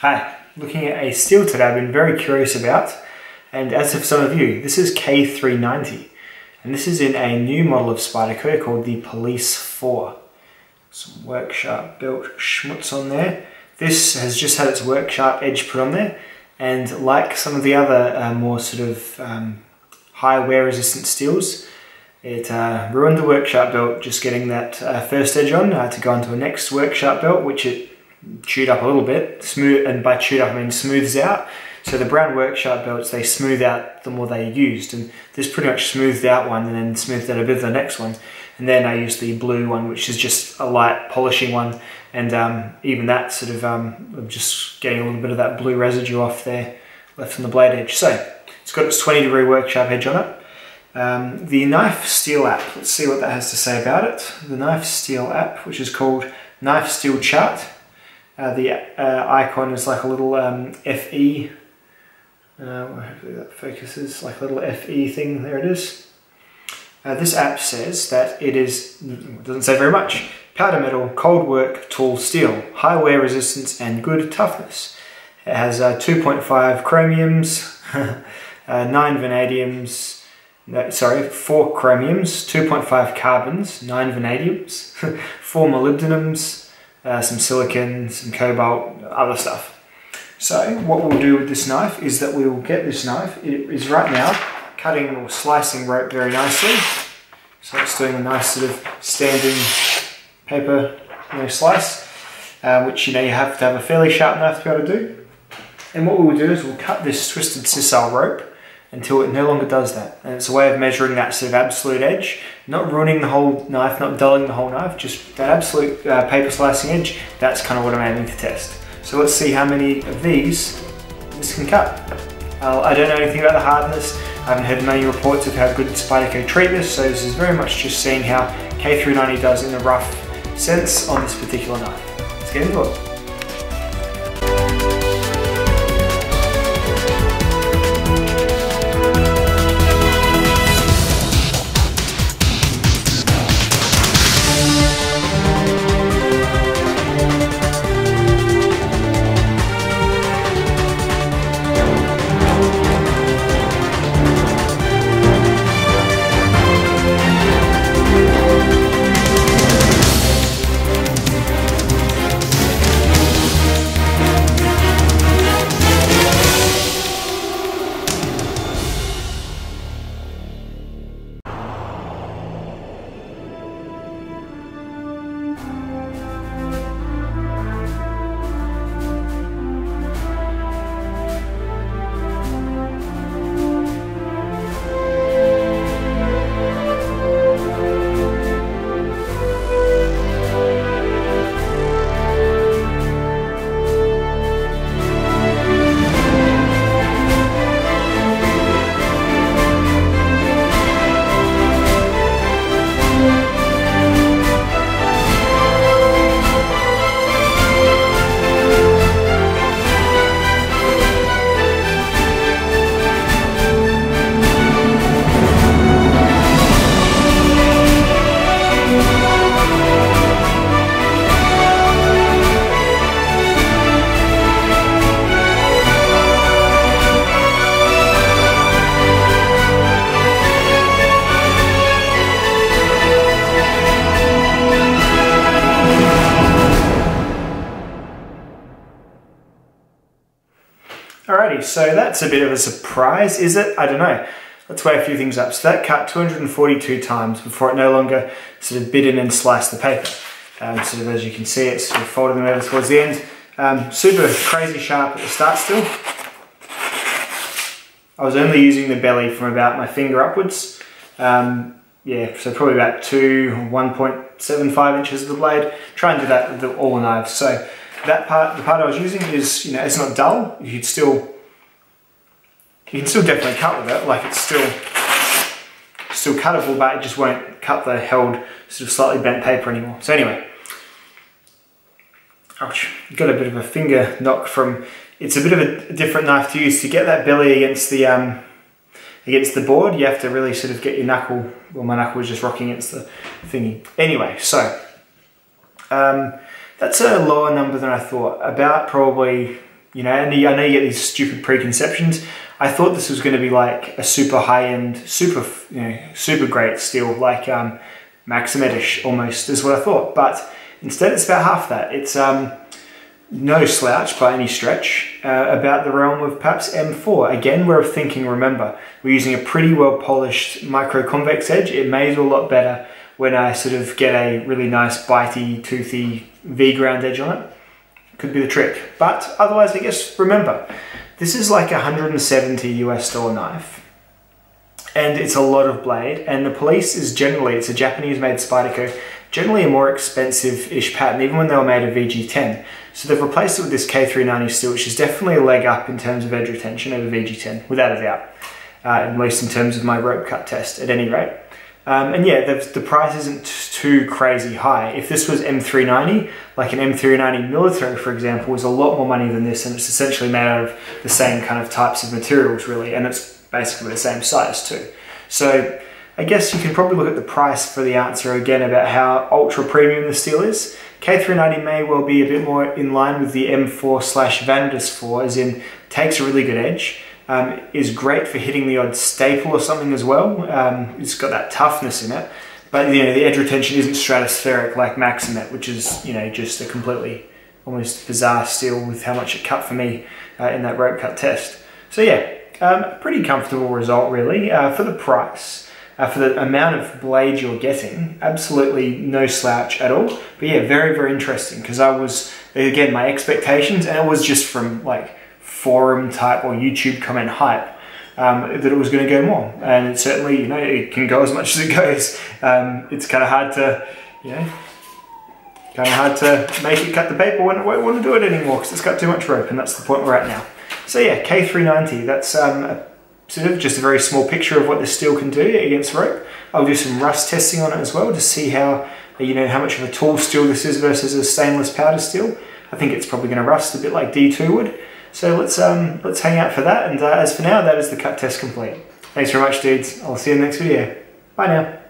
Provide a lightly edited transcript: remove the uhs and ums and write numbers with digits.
Hi, looking at a steel today I've been very curious about, and as have some of you. This is K390, and this is in a new model of Spyderco called the Police 4. Some workshop built schmutz on there. This has just had its workshop edge put on there, and like some of the other more sort of high wear resistant steels, it ruined the workshop belt just getting that first edge on. I had to go onto a next workshop belt, which it chewed up a little bit, smooth, and by chewed up I mean smooths out. So the brown workshop belts, they smooth out the more they used, and this pretty much smoothed out one and then smoothed out a bit of the next one. And then I used the blue one, which is just a light polishing one, and even that sort of just getting a little bit of that blue residue off there left on the blade edge. So it's got its 20-degree workshop edge on it. The Knife Steel app, let's see what that has to say about it. The Knife Steel app, which is called Knife Steel Chart. The icon is like a little FE, hopefully that focuses, like a little FE thing, there it is. This app says that it doesn't say very much, powder metal, cold work, tall steel, high wear resistance and good toughness. It has 2.5 chromiums, 9 vanadiums, no, sorry, 4 chromiums, 2.5 carbons, 9 vanadiums, 4 molybdenums, some silicon, some cobalt, other stuff. So what we'll do with this knife is that we will get this knife. It is right now cutting or slicing rope very nicely. So it's doing a nice sort of standing paper slice, which you have to have a fairly sharp knife to be able to do. And what we'll do is we'll cut this twisted sisal rope until it no longer does that. And it's a way of measuring that sort of absolute edge, not ruining the whole knife, not dulling the whole knife, just that absolute paper slicing edge. That's kind of what I'm aiming to test. So let's see how many of these this can cut. I don't know anything about the hardness. I haven't heard many reports of how good Spyderco treat this, so this is very much just seeing how K390 does in a rough sense on this particular knife. Let's get into it. Alrighty, so that's a bit of a surprise, is it? I don't know. Let's weigh a few things up. So that cut 242 times before it no longer sort of bit in and sliced the paper. Sort of as you can see, it's sort of folding them over towards the end. Super crazy sharp at the start still. I was only using the belly from about my finger upwards. Yeah, so probably about 1.75 inches of the blade. Try and do that with all the knives. So that part, the part I was using is, it's not dull. You can still definitely cut with it. Like it's still cuttable, but it just won't cut the held sort of slightly bent paper anymore. So anyway, ouch! Got a bit of a finger knock from. It's a bit of a different knife to use to get that belly against the board. You have to really sort of get your knuckle. Well, my knuckle was just rocking against the thingy. Anyway, so. That's a lower number than I thought, about probably you know, and I know you get these stupid preconceptions. I thought this was going to be like a super high-end, super great steel, like Maximet-ish almost is what I thought. But instead it's about half that. It's no slouch by any stretch, about the realm of perhaps M4. Again, we're thinking, remember, we're using a pretty well polished micro-convex edge. It may do a lot better when I sort of get a really nice bitey, toothy V-ground edge on it. Could be the trick. But otherwise, I guess, remember, this is like $170 US knife. And it's a lot of blade. And the Police is generally, it's a Japanese-made Spyderco, generally a more expensive-ish pattern, even when they were made of VG10. So they've replaced it with this K390 steel, which is definitely a leg up in terms of edge retention over VG10, without a doubt. At least in terms of my rope cut test, at any rate. And yeah, the price isn't too crazy high. If this was M390, like an M390 military, for example, was a lot more money than this, and it's essentially made out of the same kind of types of materials, really, and it's basically the same size too. So I guess you can probably look at the price for the answer again about how ultra premium the steel is. K390 may well be a bit more in line with the M4/Vanitas 4, as in takes a really good edge. Is great for hitting the odd staple or something as well. It's got that toughness in it, but you know, the edge retention isn't stratospheric like Maximet, which is, you know, just a completely almost bizarre steel with how much it cut for me in that rope cut test. So yeah, pretty comfortable result really for the price. For the amount of blade you're getting, absolutely no slouch at all. But yeah, very, very interesting, because I was, again, my expectations, and it was just from like forum type or YouTube comment hype, that it was going to go more, and it certainly, you know, it can go as much as it goes. It's kind of hard to, you know, make it cut the paper when I won't want to do it anymore because it's got too much rope, and that's the point we're at now. So yeah, K390, that's sort of just a very small picture of what this steel can do against rope. I'll do some rust testing on it as well to see how, you know, how much of a tool steel this is versus a stainless powder steel. I think it's probably going to rust a bit like D2 would. So let's hang out for that, and as for now, that is the cut test complete. Thanks very much, dudes. I'll see you in the next video. Bye now.